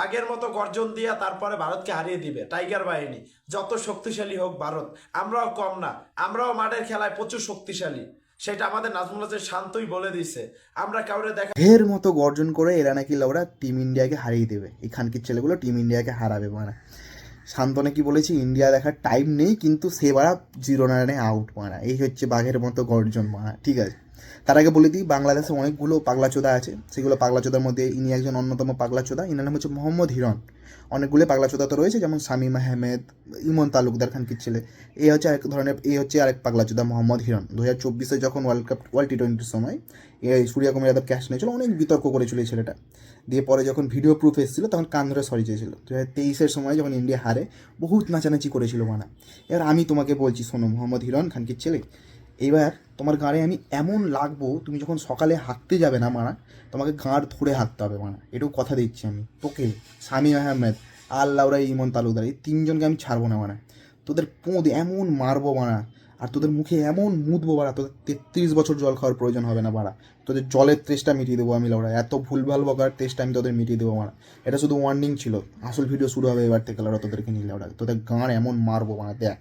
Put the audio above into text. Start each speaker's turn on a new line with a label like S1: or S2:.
S1: আগের মতো গর্জন দিয়া তারপরে ভারতকে হারিয়ে দিবে টাইগার বাহিনী। যত শক্তিশালী হোক ভারত, আমরাও কম না, আমরাও মাঠের খেলায় প্রচুর শক্তিশালী। সেটা আমাদের নাজমুল হাসান শান্তই বলে দিছে। আমরা কাউরে দেখা
S2: ঢের মতো গর্জন করে এরা নাকি ওরা টিম ইন্ডিয়াকে হারিয়ে দেবে, এখানকার ছেলেগুলো টিম ইন্ডিয়াকে হারাবে মানে। শান্তনে কি বলেছি, ইন্ডিয়া দেখার টাইম নেই, কিন্তু সে বাড়া 0 রানে আউট মারা, এই হচ্ছে বাঘের মতো গর্জন মারা, ঠিক আছে। তার আগে বলে দিই, বাংলাদেশে অনেকগুলো পাগলাচোদা আছে, সেগুলো পাগলাচোদার মধ্যে ইনি একজন অন্যতম পাগলাচোদা। ইনার নাম হচ্ছে মোহাম্মদ হিরণ। অনেকগুলো পাগলাচোদা তো রয়েছে, যেমন শামীম আহমেদ, ইমন তালুকদার খানকির ছেলে। এই হচ্ছে আরেক ধরনের, এই হচ্ছে আরেক পাগলাচোদা মোহাম্মদ হিরণ। 2024 যখন ওয়ার্ল্ড টি20 সময় এই সূর্য কুমার যাদব ক্যাচ নিয়েছিল, অনেক বিতর্ক করেছিল এই ছেলেটা। দিয়ে পরে যখন ভিডিও প্রুফ এসেছিলো তখন কান ধরে সরি চেয়েছিল। 2023 সময় যখন ইন্ডিয়া হারে বহুত নাচানাচি করেছিল মানা। এবার আমি তোমাকে বলছি, শোনো মোহাম্মদ হিরণ খানকির ছেলে, এইবার তোমার গাঁড়ে আমি এমন লাগবো, তুমি যখন সকালে হাঁটতে যাবে না মানা, তোমাকে গাঁড় ধরে হাঁটতে হবে মানা, এটাও কথা দিচ্ছি আমি তোকে। শামীম আহমেদ, আল্লাহরা, ইমন তালুকদার, এই তিনজনকে আমি ছাড়বো না মানা। তোদের পোঁদ এমন মারবো মানা, আর তোদের মুখে এমন মুদবো বাড়া, তোদের 33 বছর জল খাওয়ার প্রয়োজন হবে না বাড়া। তোদের জলের তেষ্টা মিটিয়ে দেবো আমি লাউড়া, এত ভুলভাল বকার তেষ্টা আমি তোদের মিটিয়ে দেবো মারা। এটা শুধু ওয়ার্নিং ছিল, আসল ভিডিও শুরু হবে এবার থেকে লাউড়া, তোদেরকে নিয়ে লাউড়া, তোদের গাঁড় এমন মারবো মারা, দেখ।